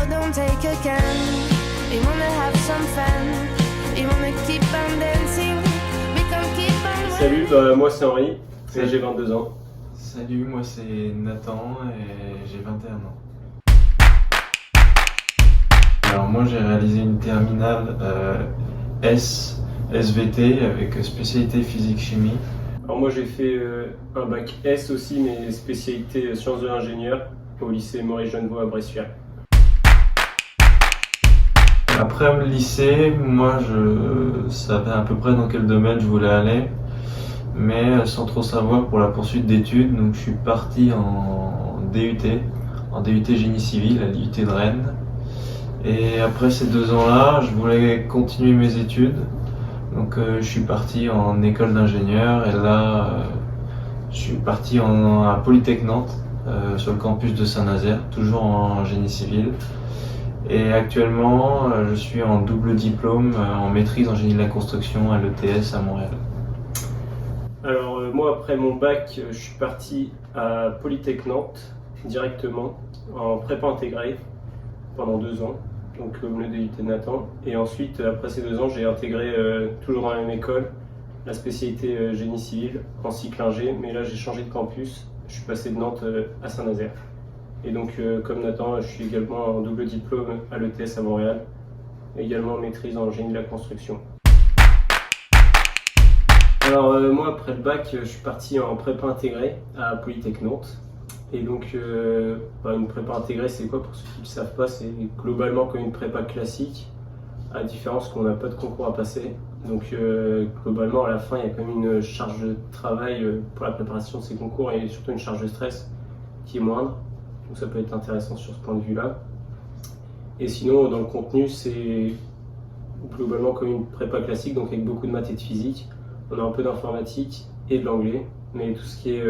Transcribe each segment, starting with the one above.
don't take again. They wanna have some fun. They wanna keep on dancing. We can keep on. Salut, moi c'est Henri, et j'ai 22 ans. Salut, moi c'est Nathan et j'ai 21 ans. Alors moi j'ai réalisé une terminale SVT avec spécialité physique-chimie. Alors moi j'ai fait un bac S aussi, mais spécialité sciences de l'ingénieur au lycée Maurice Genevoix à Bressuire. Après le lycée, moi je savais à peu près dans quel domaine je voulais aller, mais sans trop savoir pour la poursuite d'études, donc je suis parti en DUT génie civil à l'IUT de Rennes. Et après ces 2 ans-là, je voulais continuer mes études, donc je suis parti en école d'ingénieur et là je suis parti à Polytech Nantes, sur le campus de Saint-Nazaire, toujours en génie civil. Et actuellement, je suis en double diplôme en maîtrise en génie de la construction à l'ETS à Montréal. Alors moi après mon bac, je suis parti à Polytech Nantes directement en prépa intégrée pendant 2 ans, donc comme le DUT de Nathan. Et ensuite, après ces 2 ans, j'ai intégré toujours dans la même école la spécialité génie civil en cycle ingé, mais là j'ai changé de campus, je suis passé de Nantes à Saint-Nazaire. Et donc comme Nathan, je suis également en double diplôme à l'ETS à Montréal, également en maîtrise en génie de la construction. Alors moi après le bac, je suis parti en prépa intégrée à Polytech Nantes. Et donc une prépa intégrée c'est quoi pour ceux qui ne savent pas? C'est globalement comme une prépa classique, à différence qu'on n'a pas de concours à passer. Donc globalement à la fin il y a quand même une charge de travail pour la préparation de ces concours et surtout une charge de stress qui est moindre. Donc ça peut être intéressant sur ce point de vue-là. Et sinon dans le contenu c'est globalement comme une prépa classique, donc avec beaucoup de maths et de physique. On a un peu d'informatique et de l'anglais, mais tout ce qui est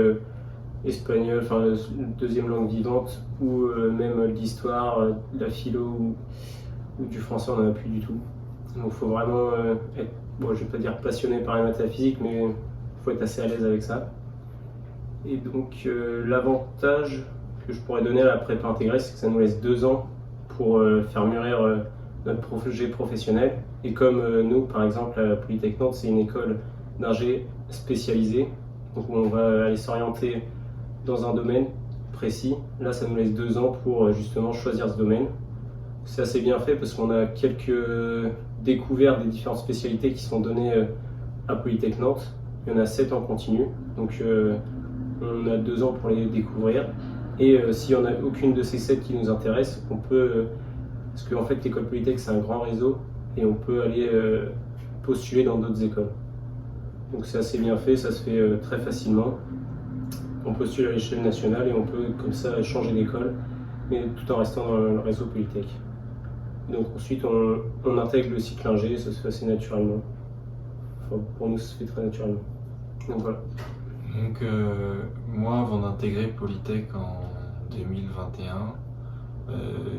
espagnol, enfin deuxième langue vivante, ou même l'histoire, de la philo ou du français, on n'en a plus du tout. Donc il faut vraiment être, bon, je vais pas dire passionné par les maths et la physique, mais il faut être assez à l'aise avec ça. Et donc l'avantage que je pourrais donner à la prépa intégrée, c'est que ça nous laisse 2 ans pour faire mûrir notre projet professionnel. Et comme nous, par exemple, à Polytech Nantes, c'est une école d'ingé spécialisée, donc on va aller s'orienter dans un domaine précis. Là, ça nous laisse 2 ans pour justement choisir ce domaine. C'est assez bien fait parce qu'on a quelques découvertes des différentes spécialités qui sont données à Polytech Nantes. Il y en a 7 en continu, donc on a 2 ans pour les découvrir. Et s'il n'y en a aucune de ces 7 qui nous intéresse, on peut, parce qu'en fait l'école Polytech c'est un grand réseau et on peut aller postuler dans d'autres écoles. Donc c'est assez bien fait, ça se fait très facilement. On postule à l'échelle nationale et on peut comme ça changer d'école, mais tout en restant dans le réseau Polytech. Donc ensuite on intègre le cycle ingé, ça se fait assez naturellement. Enfin, pour nous ça se fait très naturellement. Donc voilà. Donc moi avant d'intégrer Polytech en 2021,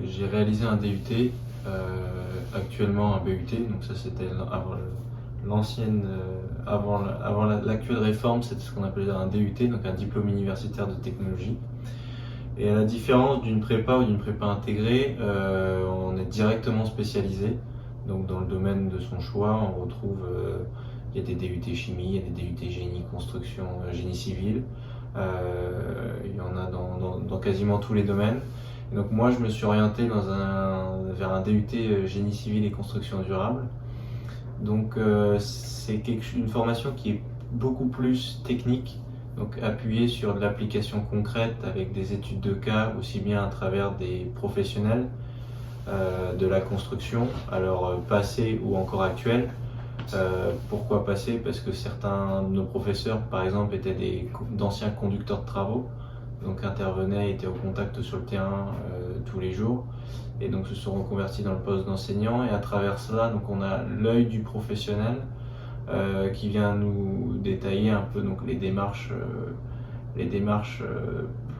j'ai réalisé un DUT, actuellement un BUT, donc ça c'était l'ancienne, avant l'actuelle réforme, c'était ce qu'on appelait un DUT, donc un diplôme universitaire de technologie. Et à la différence d'une prépa ou d'une prépa intégrée, on est directement spécialisé. Donc dans le domaine de son choix, on retrouve, il y a des DUT chimie, il y a des DUT génie construction, génie civil. Il y en a dans quasiment tous les domaines. Et donc moi je me suis orienté vers un DUT génie civil et construction durable. Donc c'est une formation qui est beaucoup plus technique, donc appuyée sur de l'application concrète avec des études de cas, aussi bien à travers des professionnels de la construction, alors passés ou encore actuels. Pourquoi passés? Parce que certains de nos professeurs, par exemple, étaient d'anciens conducteurs de travaux, donc intervenaient, étaient au contact sur le terrain tous les jours, et donc se sont reconvertis dans le poste d'enseignant. Et à travers cela, donc on a l'œil du professionnel qui vient nous détailler un peu donc les démarches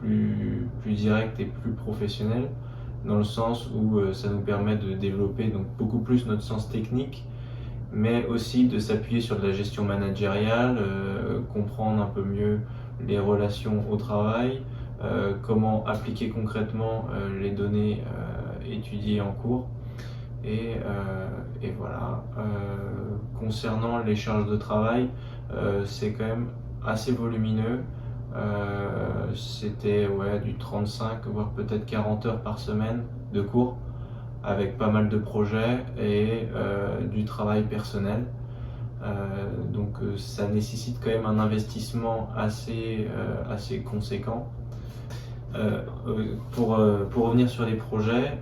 plus directes et plus professionnelles, dans le sens où ça nous permet de développer donc beaucoup plus notre sens technique, mais aussi de s'appuyer sur de la gestion managériale, comprendre un peu mieux les relations au travail, comment appliquer concrètement les données étudier en cours. Et voilà. Concernant les charges de travail, c'est quand même assez volumineux. C'était du 35 voire peut-être 40 heures par semaine de cours, avec pas mal de projets et du travail personnel. Donc ça nécessite quand même un investissement assez conséquent. Pour revenir sur les projets,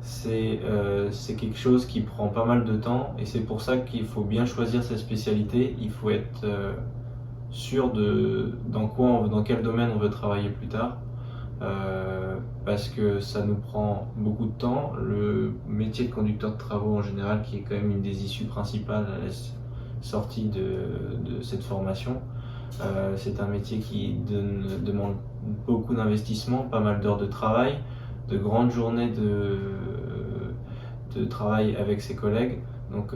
c'est quelque chose qui prend pas mal de temps, et c'est pour ça qu'il faut bien choisir sa spécialité. Il faut être sûr dans quel domaine on veut travailler plus tard, parce que ça nous prend beaucoup de temps. Le métier de conducteur de travaux en général, qui est quand même une des issues principales à la sortie de cette formation, c'est un métier qui demande beaucoup d'investissement, pas mal d'heures de travail, de grandes journées de travail avec ses collègues. Donc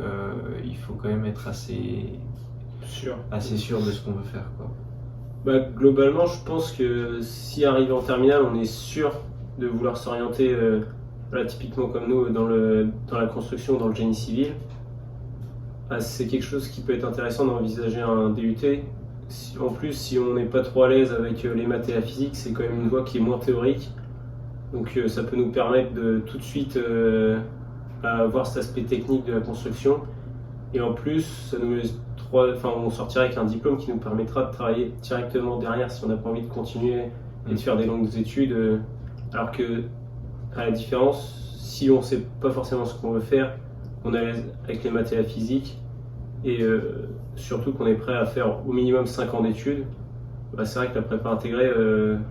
il faut quand même être assez sûr de ce qu'on veut faire, quoi. Globalement, je pense que si arrivé en terminale, on est sûr de vouloir s'orienter, typiquement comme nous, dans la construction, dans le génie civil, c'est quelque chose qui peut être intéressant d'envisager un DUT. En plus, si on n'est pas trop à l'aise avec les maths et la physique, c'est quand même une voie qui est moins théorique. Donc ça peut nous permettre de tout de suite avoir cet aspect technique de la construction. Et en plus, ça nous laisse on sortira avec un diplôme qui nous permettra de travailler directement derrière si on n'a pas envie de continuer et de faire des longues études. Alors que, à la différence, si on ne sait pas forcément ce qu'on veut faire, on est à l'aise avec les maths et la physique, et surtout qu'on est prêt à faire au minimum 5 ans d'études, c'est vrai que la prépa intégrée,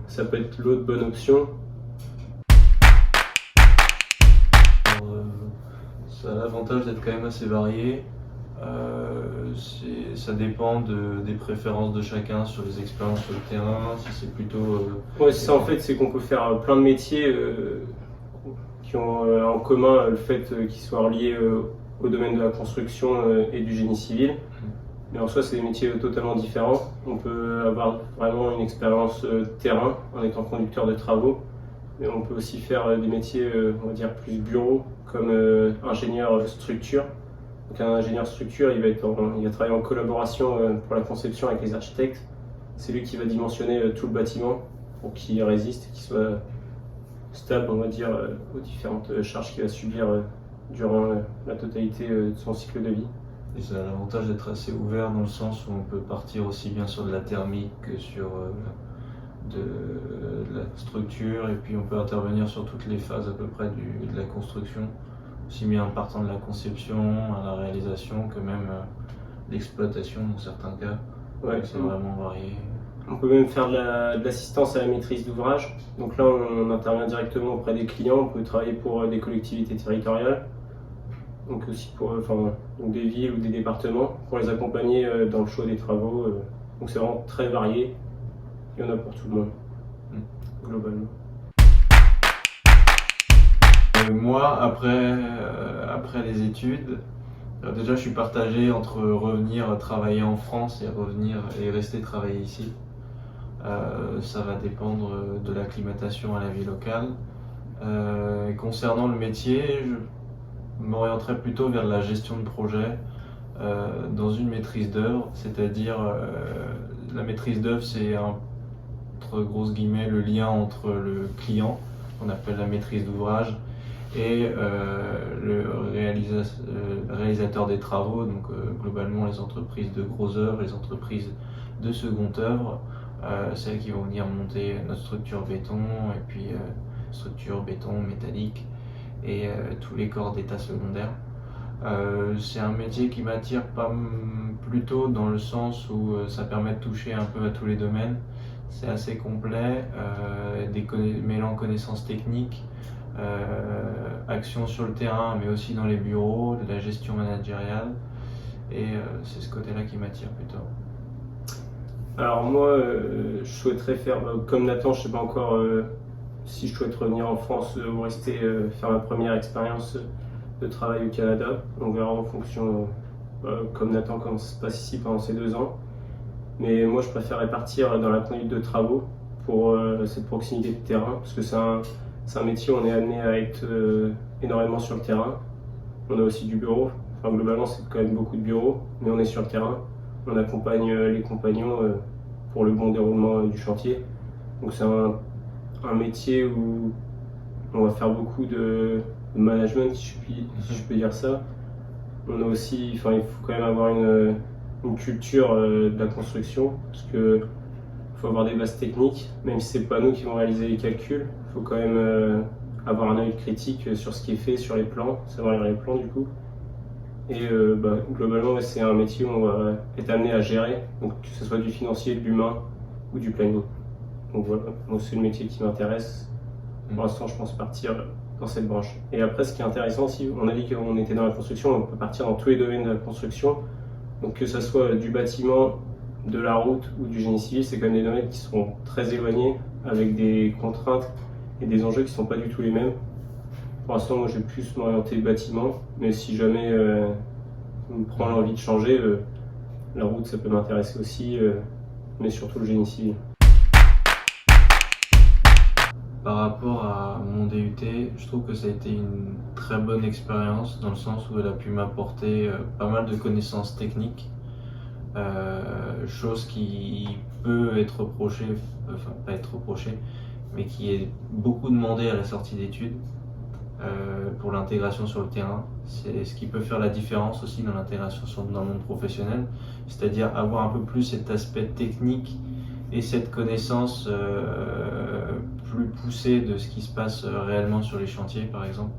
ça peut être l'autre bonne option. Ça a l'avantage d'être quand même assez varié. Ça dépend des préférences de chacun sur les expériences sur le terrain, si c'est plutôt... c'est ça en fait, c'est qu'on peut faire plein de métiers qui ont en commun le fait qu'ils soient reliés au domaine de la construction et du génie civil. Mais en soi, c'est des métiers totalement différents. On peut avoir vraiment une expérience terrain en étant conducteur de travaux, mais on peut aussi faire des métiers, on va dire, plus bureau, comme ingénieur structure. Donc un ingénieur structure, il va travailler en collaboration pour la conception avec les architectes. C'est lui qui va dimensionner tout le bâtiment pour qu'il résiste et qu'il soit stable, on va dire, aux différentes charges qu'il va subir durant la totalité de son cycle de vie. Et ça a l'avantage d'être assez ouvert dans le sens où on peut partir aussi bien sur de la thermique que sur de la structure, et puis on peut intervenir sur toutes les phases à peu près de la construction, aussi bien en partant de la conception à la réalisation que même l'exploitation dans certains cas. C'est vraiment varié. On peut même faire de l'assistance à la maîtrise d'ouvrage. Donc là, on intervient directement auprès des clients. On peut travailler pour des collectivités territoriales, donc aussi pour donc des villes ou des départements, pour les accompagner dans le choix des travaux. Donc c'est vraiment très varié. Il y en a pour tout le monde, globalement. Moi, après les études, déjà je suis partagé entre revenir travailler en France et rester travailler ici. Ça va dépendre de l'acclimatation à la vie locale. Concernant le métier, je m'orienterai plutôt vers la gestion de projet dans une maîtrise d'œuvre, c'est-à-dire la maîtrise d'œuvre, c'est entre grosses guillemets le lien entre le client, qu'on appelle la maîtrise d'ouvrage, et le réalisateur des travaux, donc globalement les entreprises de gros œuvres, les entreprises de seconde œuvre, celles qui vont venir monter notre structure béton, et puis structure béton métallique et tous les corps d'état secondaire. C'est un métier qui m'attire plutôt dans le sens où ça permet de toucher un peu à tous les domaines. C'est assez complet, mêlant connaissances techniques, action sur le terrain, mais aussi dans les bureaux, de la gestion managériale, et c'est ce côté-là qui m'attire plutôt. Alors moi, je souhaiterais faire comme Nathan, je ne sais pas encore si je souhaite revenir en France ou rester faire ma première expérience de travail au Canada. On verra en fonction, comme Nathan, comment ça se passe ici pendant ces 2 ans. Mais moi, je préférerais partir dans la conduite de travaux pour cette proximité de terrain, parce que c'est c'est un métier où on est amené à être énormément sur le terrain. On a aussi du bureau, enfin globalement c'est quand même beaucoup de bureaux, mais on est sur le terrain. On accompagne les compagnons pour le bon déroulement du chantier. Donc c'est un métier où on va faire beaucoup de management, si je peux dire ça. On a aussi, il faut quand même avoir une culture de la construction, parce que faut avoir des bases techniques, même si c'est pas nous qui vont réaliser les calculs. Il faut quand même avoir un œil critique sur ce qui est fait sur les plans, savoir lire les plans du coup. Et globalement, c'est un métier où on va être amené à gérer, donc que ce soit du financier, de l'humain ou du planning. Donc voilà, moi c'est le métier qui m'intéresse. Pour l'instant, je pense partir dans cette branche. Et après, ce qui est intéressant aussi, on a dit qu'on était dans la construction, on peut partir dans tous les domaines de la construction. Donc que ce soit du bâtiment, de la route ou du génie civil, c'est quand même des domaines qui sont très éloignés, avec des contraintes et des enjeux qui ne sont pas du tout les mêmes. Pour l'instant, moi, je vais plus m'orienter bâtiment, mais si jamais on me prend l'envie de changer, la route, ça peut m'intéresser aussi, mais surtout le génie civil. Par rapport à mon DUT, je trouve que ça a été une très bonne expérience dans le sens où elle a pu m'apporter pas mal de connaissances techniques, chose qui peut être reprochée, enfin pas être reprochée, mais qui est beaucoup demandée à la sortie d'études pour l'intégration sur le terrain. C'est ce qui peut faire la différence aussi dans l'intégration dans le monde professionnel, c'est-à-dire avoir un peu plus cet aspect technique et cette connaissance plus poussée de ce qui se passe réellement sur les chantiers par exemple,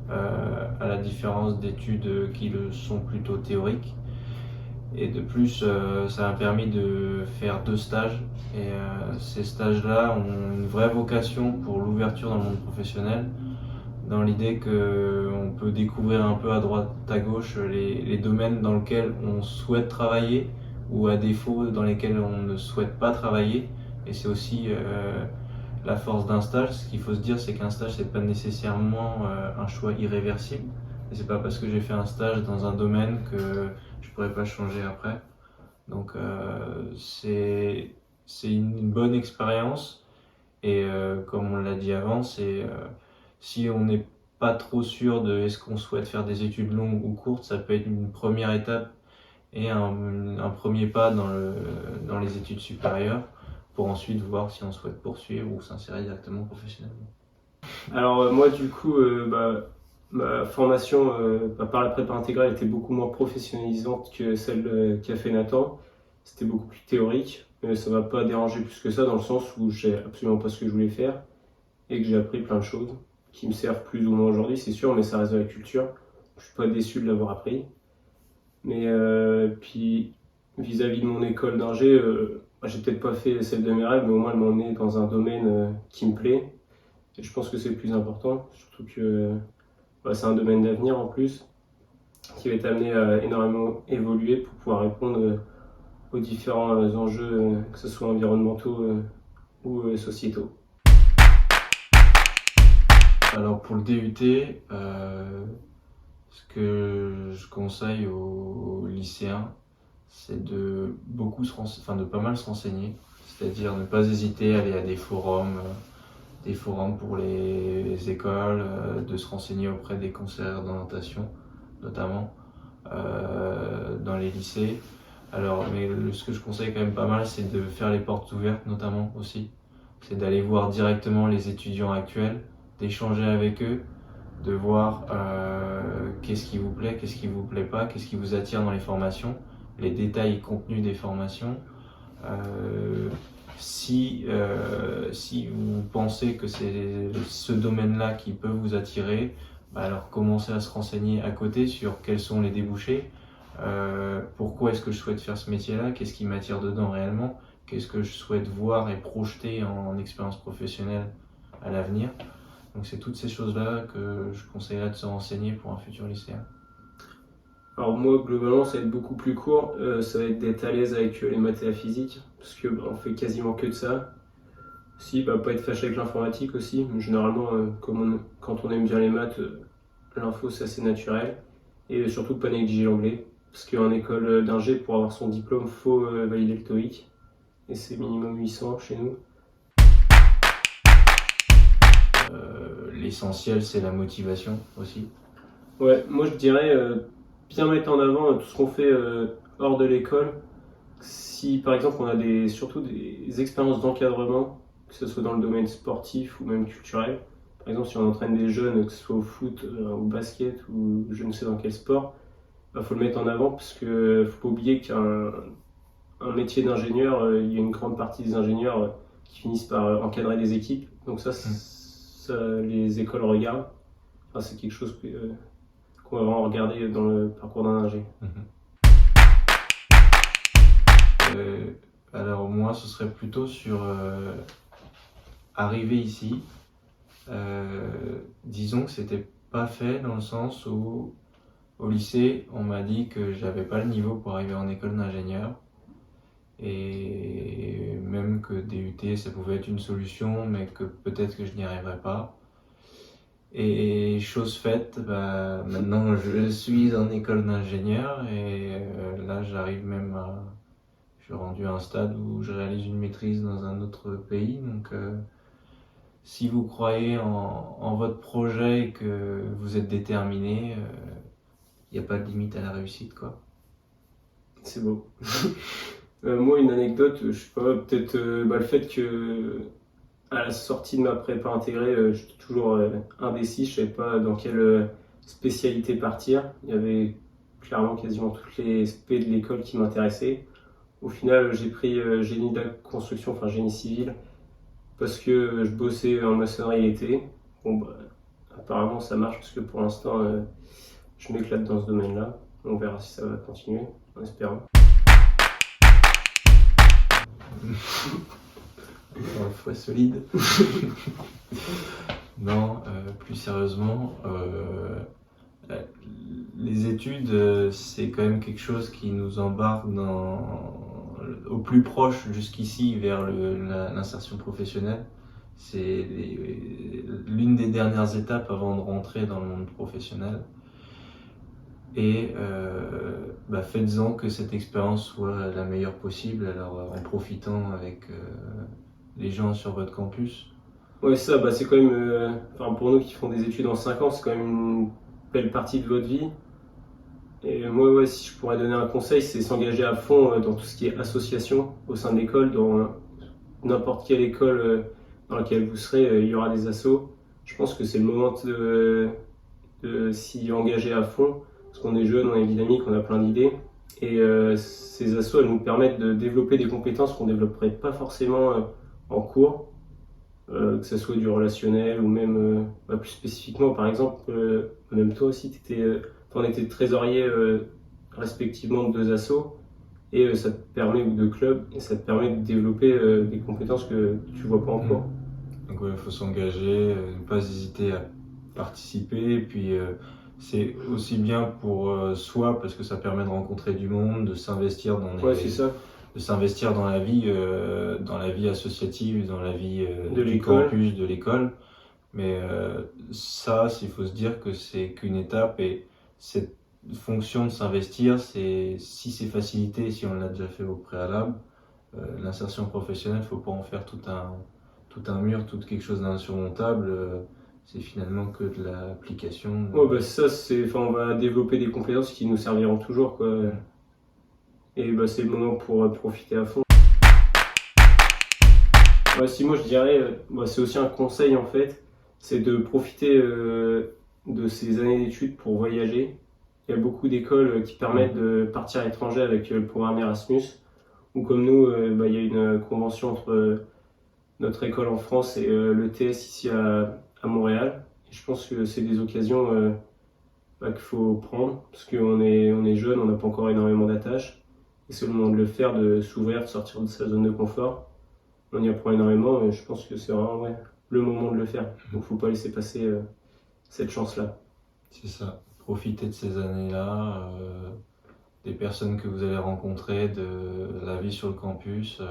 à la différence d'études qui le sont plutôt théoriques. Et de plus, ça m'a permis de faire 2 stages et ces stages-là ont une vraie vocation pour l'ouverture dans le monde professionnel, dans l'idée qu'on peut découvrir un peu à droite à gauche les domaines dans lesquels on souhaite travailler ou à défaut dans lesquels on ne souhaite pas travailler. Et c'est aussi la force d'un stage. Ce qu'il faut se dire, c'est qu'un stage, c'est pas nécessairement un choix irréversible. Et c'est pas parce que j'ai fait un stage dans un domaine que je pourrais pas changer après. Donc c'est une bonne expérience. Et comme on l'a dit avant, c'est si on n'est pas trop sûr de est-ce qu'on souhaite faire des études longues ou courtes, ça peut être une première étape et un premier pas dans les études supérieures pour ensuite voir si on souhaite poursuivre ou s'insérer directement professionnellement. Alors moi du coup, ma formation par la prépa intégrale était beaucoup moins professionnalisante que celle qu'a fait Nathan. C'était beaucoup plus théorique, mais ça m'a pas dérangé plus que ça dans le sens où je sais absolument pas ce que je voulais faire et que j'ai appris plein de choses qui me servent plus ou moins aujourd'hui, c'est sûr, mais ça reste de la culture. Je suis pas déçu de l'avoir appris. Mais puis vis-à-vis de mon école d'ingé, j'ai peut-être pas fait celle de mes rêves, mais au moins elle m'a emmené dans un domaine qui me plaît. Et je pense que c'est le plus important, surtout que c'est un domaine d'avenir en plus, qui va être amené à énormément évoluer pour pouvoir répondre aux différents enjeux, que ce soit environnementaux ou sociétaux. Alors pour le DUT, ce que je conseille aux lycéens, c'est de pas mal se renseigner, c'est-à-dire ne pas hésiter à aller à des forums pour les écoles, de se renseigner auprès des conseillers d'orientation, notamment dans les lycées. Alors, mais ce que je conseille quand même pas mal, c'est de faire les portes ouvertes, notamment aussi. C'est d'aller voir directement les étudiants actuels, d'échanger avec eux, de voir qu'est-ce qui vous plaît, qu'est-ce qui vous plaît pas, qu'est-ce qui vous attire dans les formations, les détails et contenus des formations. Si vous pensez que c'est ce domaine-là qui peut vous attirer, alors commencez à se renseigner à côté sur quels sont les débouchés, pourquoi est-ce que je souhaite faire ce métier-là, qu'est-ce qui m'attire dedans réellement, qu'est-ce que je souhaite voir et projeter en expérience professionnelle à l'avenir. Donc c'est toutes ces choses-là que je conseillerais de se renseigner pour un futur lycéen. Alors moi, globalement, ça va être beaucoup plus court. Ça va être d'être à l'aise avec les maths et la physique, parce que on fait quasiment que de ça. Si, pas être fâché avec l'informatique aussi. Mais généralement, quand on aime bien les maths, l'info c'est assez naturel. Et surtout pas négliger l'anglais, parce qu'en école d'ingé, pour avoir son diplôme, faut valider le TOEIC. Et c'est minimum 800 chez nous. essentiel, c'est la motivation aussi. Ouais, moi je dirais bien mettre en avant tout ce qu'on fait hors de l'école. Si par exemple on a surtout des expériences d'encadrement, que ce soit dans le domaine sportif ou même culturel, par exemple si on entraîne des jeunes, que ce soit au foot, au basket ou je ne sais dans quel sport, il faut le mettre en avant parce que faut pas oublier qu'un métier d'ingénieur, il y a une grande partie des ingénieurs qui finissent par encadrer des équipes. Donc ça, les écoles regardent. Enfin, c'est quelque chose qu'on va vraiment regarder dans le parcours d'un ingé. Alors moi, ce serait plutôt sur arriver ici. Disons que c'était pas fait dans le sens où au lycée, on m'a dit que j'avais pas le niveau pour arriver en école d'ingénieur. Et même que DUT, ça pouvait être une solution, mais que peut-être que je n'y arriverais pas. Et chose faite, maintenant je suis en école d'ingénieur et là j'arrive même à... Je suis rendu à un stade où je réalise une maîtrise dans un autre pays. Donc si vous croyez en votre projet et que vous êtes déterminé, il n'y a pas de limite à la réussite, quoi. C'est beau. Moi, une anecdote, je sais pas, peut-être le fait que à la sortie de ma prépa intégrée, j'étais toujours indécis, je savais pas dans quelle spécialité partir. Il y avait clairement quasiment toutes les spé de l'école qui m'intéressaient. Au final, j'ai pris génie de la construction, enfin génie civil, parce que je bossais en maçonnerie l'été. Bon, apparemment ça marche parce que pour l'instant, je m'éclate dans ce domaine-là. On verra si ça va continuer, en espérant. Encore une fois solide. Non, plus sérieusement, les études, c'est quand même quelque chose qui nous embarque au plus proche jusqu'ici vers l'insertion professionnelle. C'est l'une des dernières étapes avant de rentrer dans le monde professionnel. Et faites-en que cette expérience soit la meilleure possible, alors en profitant avec les gens sur votre campus. Ouais, ça, c'est quand même, pour nous qui font des études en 5 ans, c'est quand même une belle partie de votre vie. Et moi, ouais, si je pourrais donner un conseil, c'est s'engager à fond dans tout ce qui est association au sein de l'école, dans n'importe quelle école dans laquelle vous serez, il y aura des assos. Je pense que c'est le moment de s'y engager à fond, parce qu'on est jeune, on est dynamique, on a plein d'idées. Et ces assos, elles nous permettent de développer des compétences qu'on ne développerait pas forcément en cours, que ce soit du relationnel ou même plus spécifiquement, par exemple, même toi aussi, on était trésorier respectivement de 2 assos et ça te permet, ou 2 clubs, et ça te permet de développer des compétences que tu vois pas en cours. Donc il faut s'engager, ne pas hésiter à participer, et puis c'est aussi bien pour soi parce que ça permet de rencontrer du monde, de s'investir de s'investir dans la vie associative, dans la vie du campus, de l'école. Mais ça, il faut se dire que c'est qu'une étape, et cette fonction de s'investir, si c'est facilité, si on l'a déjà fait au préalable, l'insertion professionnelle, il ne faut pas en faire tout un mur, tout quelque chose d'insurmontable. C'est finalement que de l'application. Ouais, on va développer des compétences qui nous serviront toujours, quoi. Et c'est le moment pour profiter à fond. Si moi je dirais, c'est aussi un conseil en fait, c'est de profiter de ces années d'études pour voyager. Il y a beaucoup d'écoles qui permettent de partir à l'étranger avec le programme Erasmus, ou comme nous, il y a une convention entre notre école en France et l'ETS ici à Montréal. Et je pense que c'est des occasions qu'il faut prendre, parce qu'on est jeune, on n'a pas encore énormément d'attaches. Et c'est le moment de le faire, de s'ouvrir, de sortir de sa zone de confort. On y apprend énormément, et je pense que c'est vraiment le moment de le faire. Donc il ne faut pas laisser passer cette chance-là. C'est ça. Profitez de ces années-là, des personnes que vous allez rencontrer, de la vie sur le campus,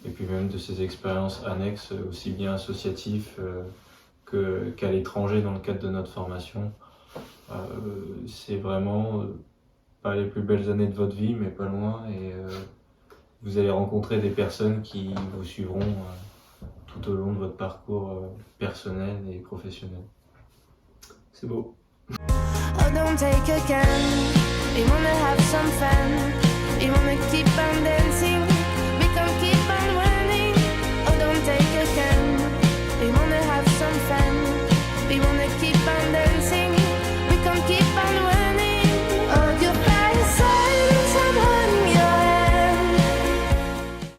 et puis même de ces expériences annexes, aussi bien associatives qu'à l'étranger dans le cadre de notre formation. C'est vraiment pas les plus belles années de votre vie, mais pas loin, et vous allez rencontrer des personnes qui vous suivront tout au long de votre parcours personnel et professionnel. C'est beau. Oh, don't take again.